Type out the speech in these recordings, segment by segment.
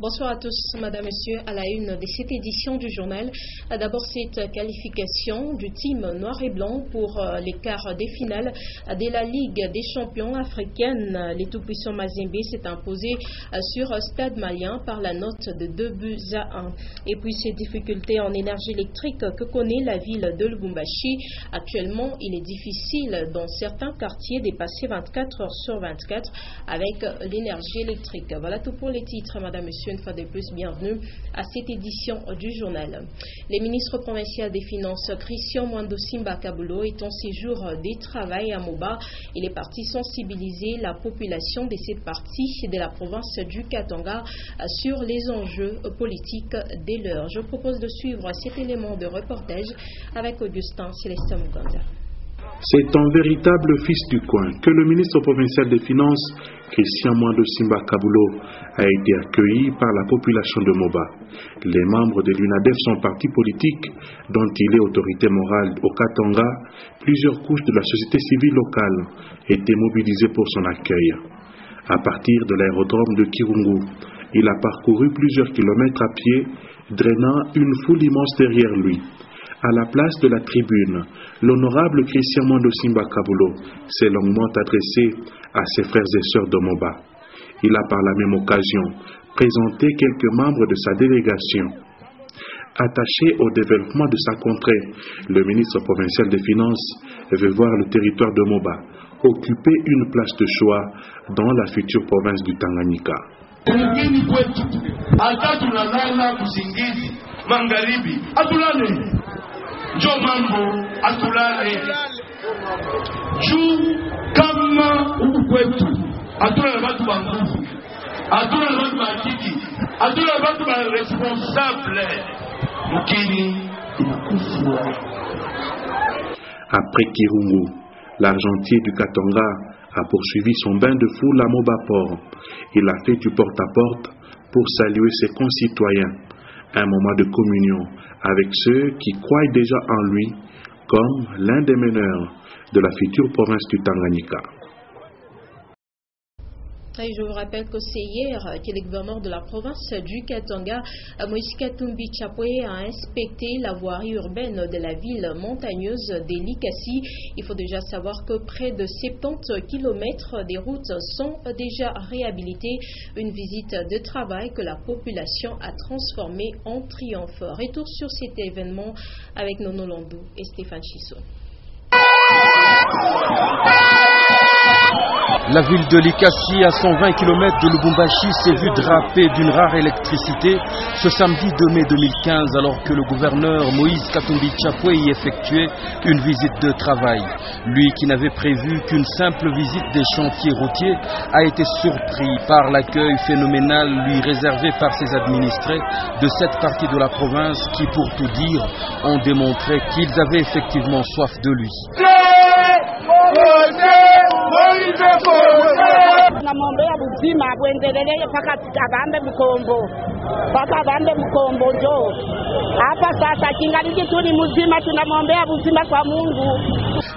Bonsoir à tous, madame, monsieur, à la une de cette édition du journal. D'abord, cette qualification du team noir et blanc pour les quarts des finales de la Ligue des champions africaine. Les tout-puissants Mazembe s'est imposé sur Stade Malien par la note de 2-1. Et puis, ces difficultés en énergie électrique que connaît la ville de Lubumbashi. Actuellement, il est difficile dans certains quartiers de passer 24 heures sur 24 avec l'énergie électrique. Voilà tout pour les titres, madame, monsieur. Une fois de plus, bienvenue à cette édition du journal. Le ministre provincial des Finances, Christian Mwando Simba Kabulo, est en séjour de travail à Moba. Il est parti sensibiliser la population de cette partie de la province du Katanga sur les enjeux politiques de l'heure. Je propose de suivre cet élément de reportage avec Augustin Célestin Muganda. C'est un véritable fils du coin que le ministre provincial des Finances, Christian Mwando Simba Kabulo, a été accueilli par la population de Moba. Les membres de l'UNADEF, son parti politique, dont il est autorité morale au Katanga, plusieurs couches de la société civile locale étaient mobilisées pour son accueil. À partir de l'aérodrome de Kirungu, il a parcouru plusieurs kilomètres à pied, drainant une foule immense derrière lui. À la place de la tribune, l'honorable Christian Mwando Simba Kabulo s'est longuement adressé à ses frères et sœurs de Moba. Il a par la même occasion présenté quelques membres de sa délégation. Attaché au développement de sa contrée, le ministre provincial des Finances veut voir le territoire de Moba occuper une place de choix dans la future province du Tanganyika. Jo mambo atulale juu kama huku kwetu atulale watu wa nguvu, atulale watu wa akili, atulale watu wa responsable mukini inakufa. Après Kirungu, l'argentier du Katanga a poursuivi son bain de foule à Mobaport. Il a fait du porte-à-porte pour saluer ses concitoyens. Un moment de communion avec ceux qui croient déjà en lui comme l'un des meneurs de la future province du Tanganyika. Et je vous rappelle que c'est hier que le gouverneur de la province du Katanga, Moïse Katumbi Chapwe, a inspecté la voirie urbaine de la ville montagneuse de Likasi. Il faut déjà savoir que près de 70 km des routes sont déjà réhabilitées. Une visite de travail que la population a transformée en triomphe. Retour sur cet événement avec Nono Landou et Stéphane Chissot. La ville de Likasi, à 120 km de Lubumbashi, s'est vue drapée d'une rare électricité ce samedi 2 mai 2015, alors que le gouverneur Moïse Katumbi Chapwe y effectuait une visite de travail. Lui qui n'avait prévu qu'une simple visite des chantiers routiers a été surpris par l'accueil phénoménal lui réservé par ses administrés de cette partie de la province qui, pour tout dire, ont démontré qu'ils avaient effectivement soif de lui. Namwombea buzima buendelee mpaka abambe mkombo njoo hapa sasa, kingaliki tuli mzima, tunamwombea buzima kwa Mungu.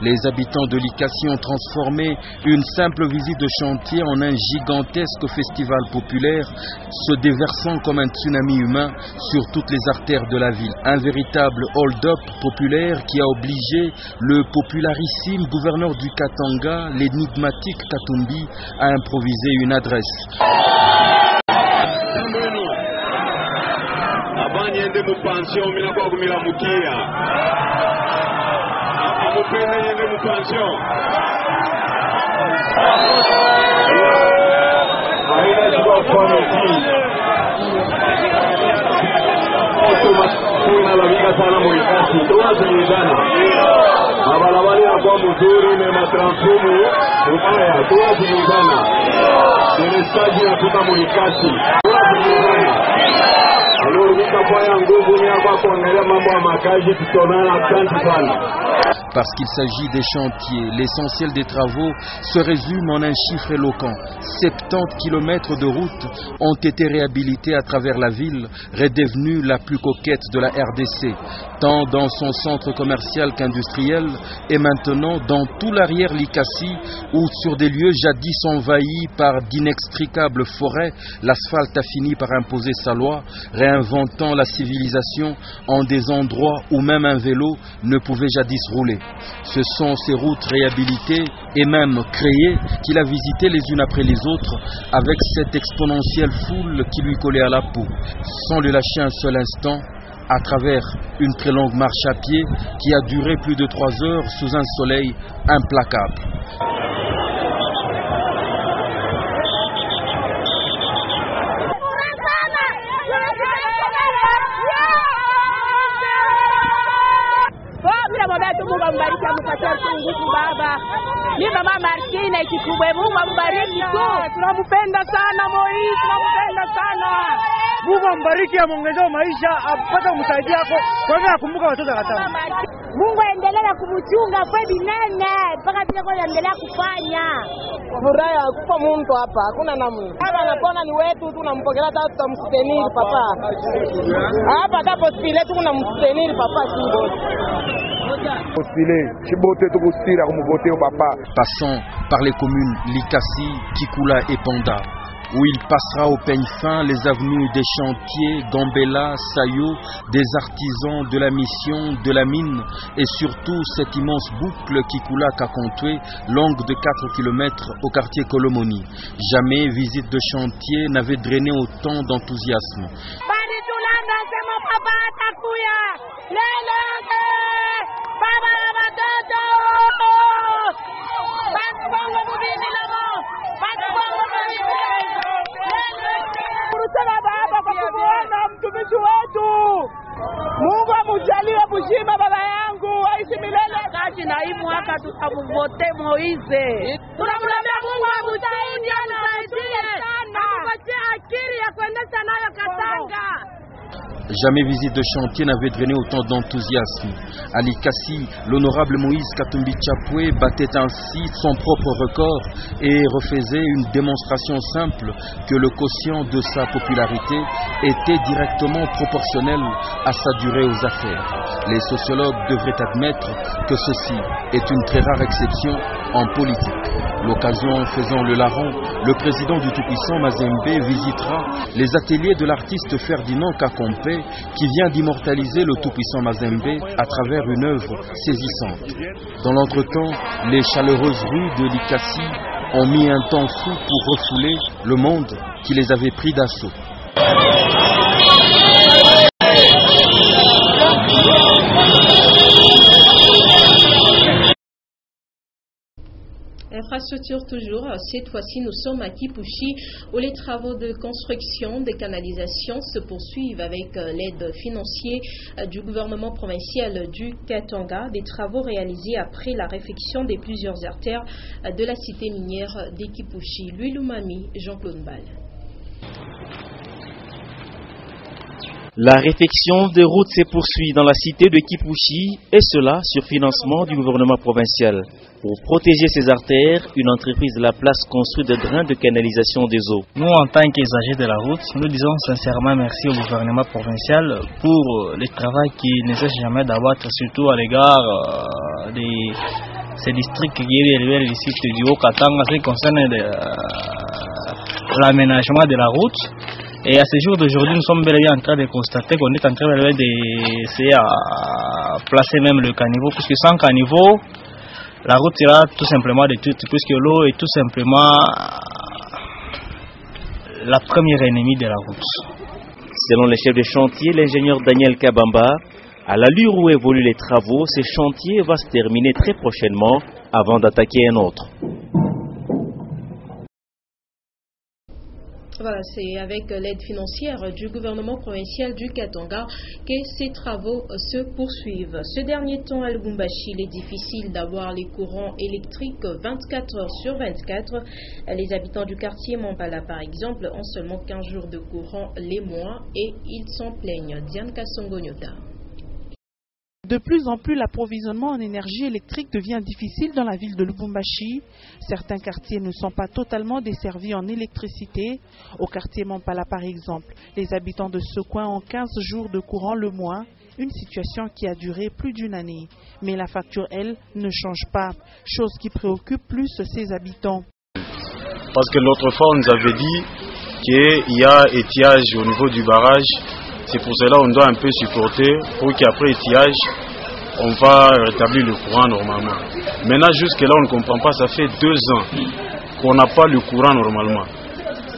Les habitants de Likasi ont transformé une simple visite de chantier en un gigantesque festival populaire, se déversant comme un tsunami humain sur toutes les artères de la ville. Un véritable hold-up populaire qui a obligé le popularissime gouverneur du Katanga, l'énigmatique Katumbi, à improviser une adresse. Mabalabali yanakuwa mzuri na matransfumu ubaya, tuwazilizana serestaji inatoka Likasi, tuwazilizana alorudika kwa ya nguvu ni hapa kuangalia mambo ya makazi, tutonana. Asante sana. Parce qu'il s'agit des chantiers, l'essentiel des travaux se résume en un chiffre éloquent. 70 km de route ont été réhabilités à travers la ville, redevenue la plus coquette de la RDC, tant dans son centre commercial qu'industriel, et maintenant dans tout l'arrière Likasi, où sur des lieux jadis envahis par d'inextricables forêts, l'asphalte a fini par imposer sa loi, réinventant la civilisation en des endroits où même un vélo ne pouvait jadis rouler. Ce sont ces routes réhabilitées et même créées qu'il a visitées les unes après les autres avec cette exponentielle foule qui lui collait à la peau, sans le lâcher un seul instant, à travers une très longue marche à pied qui a duré plus de 3 heures sous un soleil implacable. Mungu ambariki, ampatie nguvu baba. Ni mama Martina ikikubwe, Mungu ambariki tu. Tunampenda sana Moise, tunampenda sana. Mungu ambariki, amuongezee maisha, apate kumsaidia kwa hivyo akumbuka watoto watano. Mungu aendelee kumchunga kwa binene mpaka pia kwa endelea kufanya. Furaha kufa mtu hapa, hakuna namna. Hapa anapona ni wetu, tunampokelea tatu tutamstenir papa. Hapa tapo spile tu tunamstenir papa kingo. Passant par les communes Likasi, Kikula et Panda, où il passera au peigne fin les avenues des chantiers, Gambela, Sayo, des artisans de la mission, de la mine et surtout cette immense boucle Kikula-Kakontoué, longue de 4 km au quartier Kolomoni. Jamais visite de chantier n'avait drainé autant d'enthousiasme. Mungu amujalie bushima baba yangu aishi milele. Kazi na hii mwaka tutamuvote Moise. Tunamwambia Mungu amusaidie, amupatie akili ya kuendesha nayo Katanga. Jamais visite de chantier n'avait drainé autant d'enthousiasme. À Likasi, l'honorable Moïse Katumbi Chapwe battait ainsi son propre record et refaisait une démonstration simple que le quotient de sa popularité était directement proportionnel à sa durée aux affaires. Les sociologues devraient admettre que ceci est une très rare exception en politique. L'occasion faisant le larron, le président du tout-puissant Mazembe visitera les ateliers de l'artiste Ferdinand Kakompe qui vient d'immortaliser le tout-puissant Mazembe à travers une œuvre saisissante. Dans l'entretemps, les chaleureuses rues de Likasi ont mis un temps fou pour refouler le monde qui les avait pris d'assaut. Infrastructure toujours, cette fois-ci nous sommes à Kipushi où les travaux de construction des canalisations se poursuivent avec l'aide financière du gouvernement provincial du Katanga, des travaux réalisés après la réfection des plusieurs artères de la cité minière de Kipushi. Louis Lumami, Jean-Claude Ball. La réfection des routes se poursuit dans la cité de Kipushi et cela sur financement du gouvernement provincial. Pour protéger ces artères, une entreprise de la place construit des drains de canalisation des eaux. Nous, en tant qu'usagers de la route, nous disons sincèrement merci au gouvernement provincial pour le travail qui ne cesse jamais d'abattre, surtout à l'égard de ces districts qui est le site du Haut-Katanga, ce qui concerne l'aménagement de la route. Et à ce jour d'aujourd'hui, nous sommes bel et bien en train de constater qu'on est en train d'essayer à placer même le caniveau, puisque sans caniveau, la route sera tout simplement détruite, puisque l'eau est tout simplement la première ennemie de la route. Selon le chef de chantier, l'ingénieur Daniel Kabamba, à l'allure où évoluent les travaux, ce chantier va se terminer très prochainement avant d'attaquer un autre. Voilà, c'est avec l'aide financière du gouvernement provincial du Katanga que ces travaux se poursuivent. Ce dernier temps à Lubumbashi, il est difficile d'avoir les courants électriques 24 heures sur 24. Les habitants du quartier Mambala, par exemple, ont seulement 15 jours de courant les mois et ils s'en plaignent. Diane Kassongo-Nyota. De plus en plus, l'approvisionnement en énergie électrique devient difficile dans la ville de Lubumbashi. Certains quartiers ne sont pas totalement desservis en électricité. Au quartier Mampala, par exemple, les habitants de ce coin ont 15 jours de courant le mois, une situation qui a duré plus d'une année. Mais la facture, elle, ne change pas, chose qui préoccupe plus ces habitants. Parce que l'autre fois, on nous avait dit qu'il y a étiage au niveau du barrage. C'est pour cela qu'on doit un peu supporter pour qu'après étiage, on va rétablir le courant normalement. Maintenant, jusque-là, on ne comprend pas. Ça fait 2 ans qu'on n'a pas le courant normalement.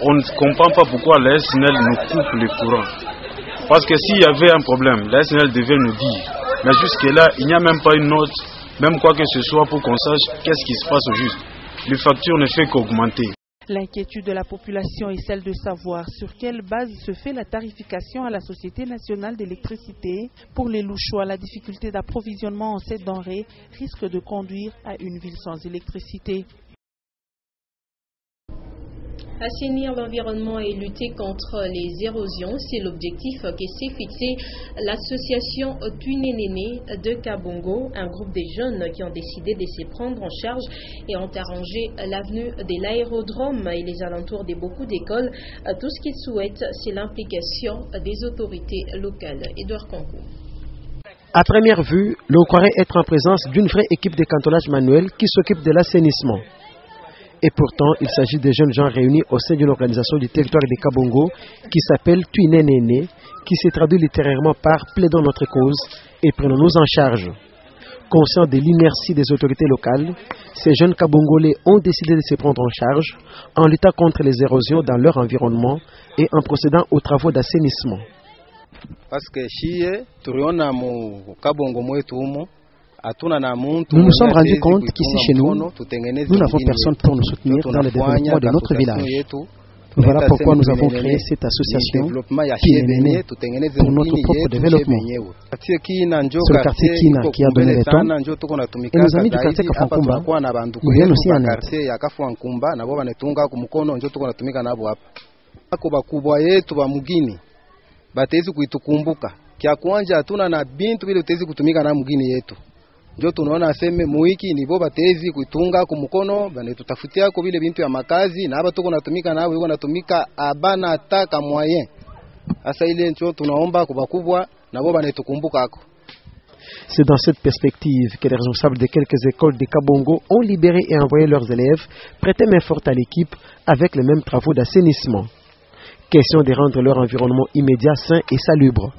On ne comprend pas pourquoi la SNEL nous coupe le courant. Parce que s'il y avait un problème, la SNEL devait nous dire. Mais jusque-là, il n'y a même pas une note, même quoi que ce soit, pour qu'on sache qu'est-ce qui se passe au juste. Les factures ne font qu'augmenter. L'inquiétude de la population est celle de savoir sur quelle base se fait la tarification à la Société nationale d'électricité. Pour les Louchois, la difficulté d'approvisionnement en cette denrée risque de conduire à une ville sans électricité. Assainir l'environnement et lutter contre les érosions, c'est l'objectif que s'est fixé l'association Twinenene de Kabongo, un groupe de jeunes qui ont décidé de se prendre en charge et ont arrangé l'avenue de l'aérodrome et les alentours de beaucoup d'écoles. Tout ce qu'ils souhaitent, c'est l'implication des autorités locales. Edouard Concours. À première vue, l'on croirait être en présence d'une vraie équipe de cantonage manuel qui s'occupe de l'assainissement. Et pourtant, il s'agit de jeunes gens réunis au sein d'une organisation du territoire de Kabongo qui s'appelle Twinenene, qui se traduit littéralement par « plaidons notre cause et prenons-nous en charge ». Conscients de l'inertie des autorités locales, ces jeunes Kabongolais ont décidé de se prendre en charge en luttant contre les érosions dans leur environnement et en procédant aux travaux d'assainissement. Parce que nous nous sommes rendus compte qu'ici chez nous, nous n'avons personne pour nous soutenir dans le développement de notre village. Voilà pourquoi nous avons créé cette association Twinenene pour notre propre développement. C'est le quartier Kina qui a donné les temps et nos amis du quartier Kafankumba nous viennent aussi en aide. Njo tunaona aseme muiki nibo batezi kuitunga kumukono banetutafutia ko vile bintu ya makazi na hapa tuko natumika nao yuko natumika abana ataka moyen asa ile njo tunaomba kwa bakubwa nabo banetukumbuka ako. C'est dans cette perspective que les responsables de quelques écoles de Kabongo ont libéré et envoyé leurs élèves prêter main forte à l'équipe avec les mêmes travaux d'assainissement. Question de rendre leur environnement immédiat sain et salubre.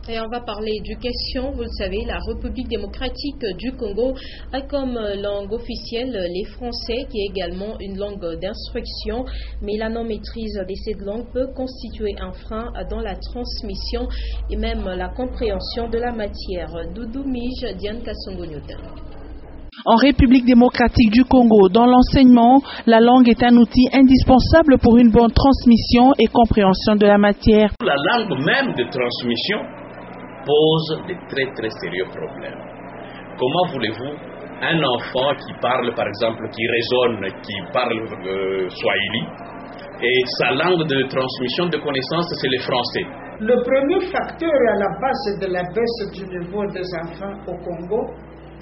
Et on va parler éducation. Vous le savez, la République démocratique du Congo a comme langue officielle les français, qui est également une langue d'instruction. Mais la non-maîtrise de cette langue peut constituer un frein dans la transmission et même la compréhension de la matière. Doudou Mij, Diane Kassongo-Nyotan. En République démocratique du Congo, dans l'enseignement, la langue est un outil indispensable pour une bonne transmission et compréhension de la matière. La langue même de transmission pose de très très sérieux problèmes. Comment voulez-vous un enfant qui parle, par exemple, qui raisonne, qui parle Swahili, et sa langue de transmission de connaissances, c'est le français. Le premier facteur à la base de la baisse du niveau des enfants au Congo,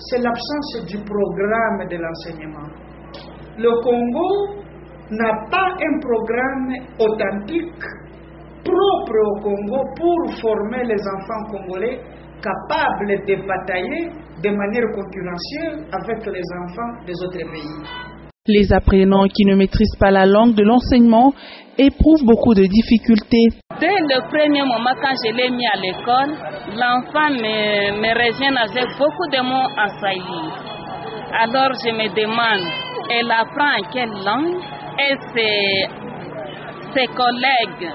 c'est l'absence du programme de l'enseignement. Le Congo n'a pas un programme authentique propre au Congo pour former les enfants congolais capables de batailler de manière concurrentielle avec les enfants des autres pays. Les apprenants qui ne maîtrisent pas la langue de l'enseignement éprouvent beaucoup de difficultés. Dès le premier moment, quand je l'ai mis à l'école, l'enfant me revient avec beaucoup de mots en swahili. Alors je me demande, elle apprend en quelle langue? Et ses collègues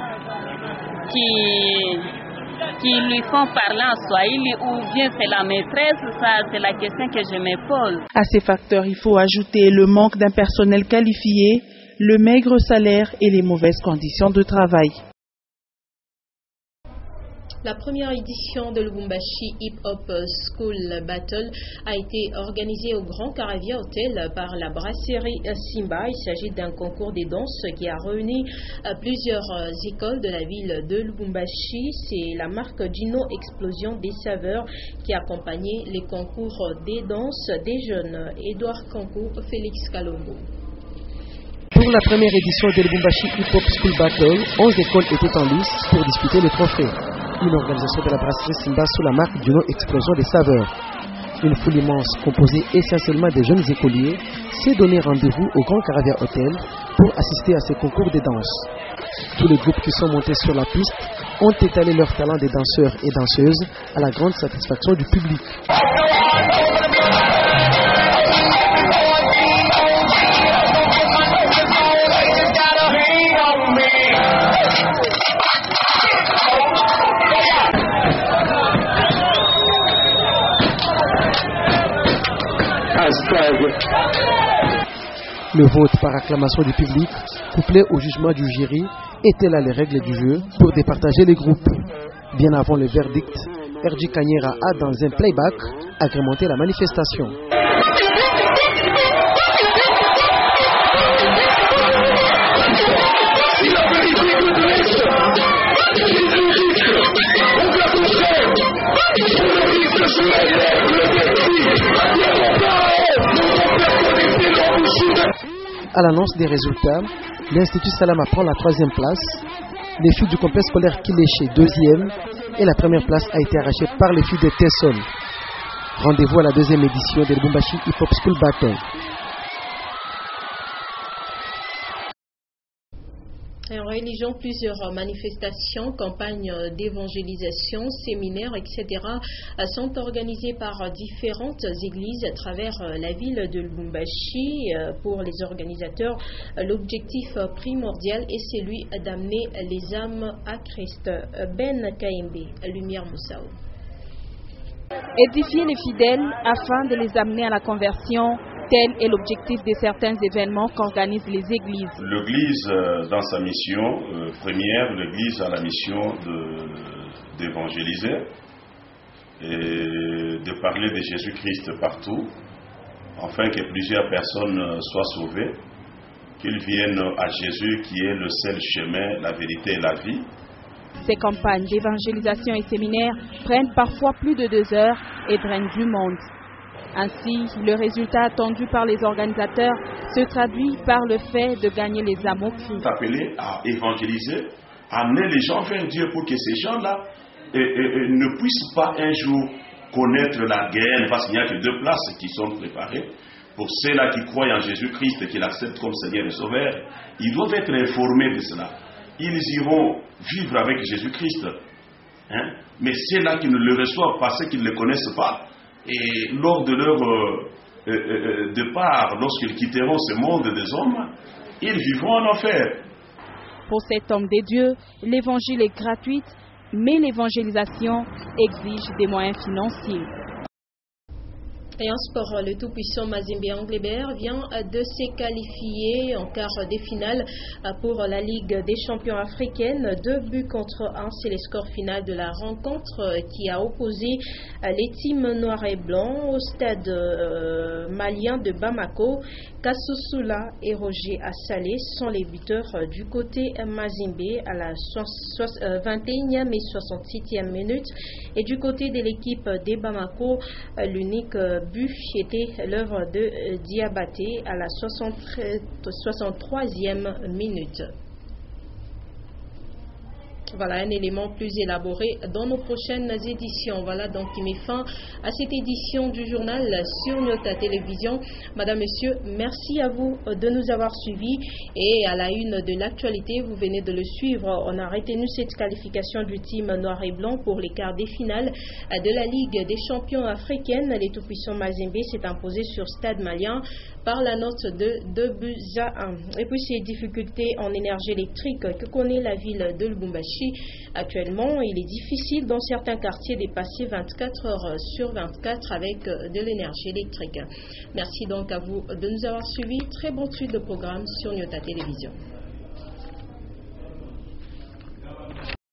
qui lui font parler en swahili ou bien c'est la maîtresse, ça c'est la question que je me pose. À ces facteurs, il faut ajouter le manque d'un personnel qualifié, le maigre salaire et les mauvaises conditions de travail. La première édition de Lubumbashi Hip Hop School Battle a été organisée au Grand Caravia Hotel par la brasserie Simba. Il s'agit d'un concours des danses qui a réuni plusieurs écoles de la ville de Lubumbashi. C'est la marque Gino Explosion des Saveurs qui a accompagné les concours des danses des jeunes. Edouard Kankou, Félix Kalongo. Pour la première édition de Lubumbashi Hip Hop School Battle, 11 écoles étaient en lice pour disputer le trophée. Une organisation de la brasserie Simba sous la marque Gino Explosion des Saveurs. Une foule immense composée essentiellement des jeunes écoliers s'est donné rendez-vous au Grand Caravia Hotel pour assister à ces concours de danse. Tous les groupes qui sont montés sur la piste ont étalé leur talent des danseurs et danseuses à la grande satisfaction du public. Le vote par acclamation du public, couplé au jugement du jury, étaient là les règles du jeu pour départager les groupes. Bien avant le verdict, R.J. Kanyera a, dans un playback, agrémenté la manifestation. À l'annonce des résultats, l'Institut Salama prend la 3e place, les filles du complexe scolaire Kiléché 2e et la première place a été arrachée par les filles de Tesson. Rendez-vous à la 2e édition de Lubumbashi Hip Hop School Battle. En religion, plusieurs manifestations, campagnes d'évangélisation, séminaires, etc. sont organisées par différentes églises à travers la ville de Lubumbashi. Pour les organisateurs, l'objectif primordial est celui d'amener les âmes à Christ. Ben Kaimbe, Lumière Moussao. Édifier les fidèles afin de les amener à la conversion. Tel est l'objectif de certains événements qu'organisent les églises. L'Église, dans sa mission première, l'Église a la mission d'évangéliser et de parler de Jésus-Christ partout, afin que plusieurs personnes soient sauvées, qu'ils viennent à Jésus qui est le seul chemin, la vérité et la vie. Ces campagnes d'évangélisation et séminaires prennent parfois plus de 2 heures et drainent du monde. Ainsi, le résultat attendu par les organisateurs se traduit par le fait de gagner les âmes au Christ. Appelé à évangéliser, amener les gens vers Dieu pour que ces gens-là ne puissent pas un jour connaître la guerre, parce qu'il n'y a que 2 places qui sont préparées. Pour ceux-là qui croient en Jésus-Christ et qui l'acceptent comme Seigneur et Sauveur, ils doivent être informés de cela. Ils iront vivre avec Jésus-Christ. Mais ceux-là qui ne le reçoivent pas, ceux qui ne le connaissent pas, et lors de leur départ, lorsqu'ils quitteront ce monde des hommes, ils vivront en enfer. Pour cet homme de Dieu, l'évangile est gratuit, mais l'évangélisation exige des moyens financiers. Et en sport, le tout-puissant Mazembe Anglebert vient de se qualifier en quart des finales pour la Ligue des champions africaine. 2-1. C'est le score final de la rencontre qui a opposé les teams noirs et blancs au stade malien de Bamako. Kassoussoula et Roger Assalé sont les buteurs du côté Mazembe à la 21e et 67e minute. Et du côté de l'équipe de Bamako, l'unique but était l'œuvre de Diabaté à la 63e minute. Voilà un élément plus élaboré dans nos prochaines éditions. Voilà donc qui met fin à cette édition du journal sur Nyota Télévision. Madame, Monsieur, merci à vous de nous avoir suivis. Et à la une de l'actualité, vous venez de le suivre. On a retenu cette qualification du team noir et blanc pour les quarts des finales de la Ligue des champions africaines. Les tout-puissants Mazembe s'est imposé sur Stade Malien par la note de 2-1. Et puis ces difficultés en énergie électrique que connaît la ville de Lubumbashi. Actuellement, il est difficile dans certains quartiers de passer 24 heures sur 24 avec de l'énergie électrique. Merci donc à vous de nous avoir suivis. Très bonne suite de programme sur Nyota Télévision.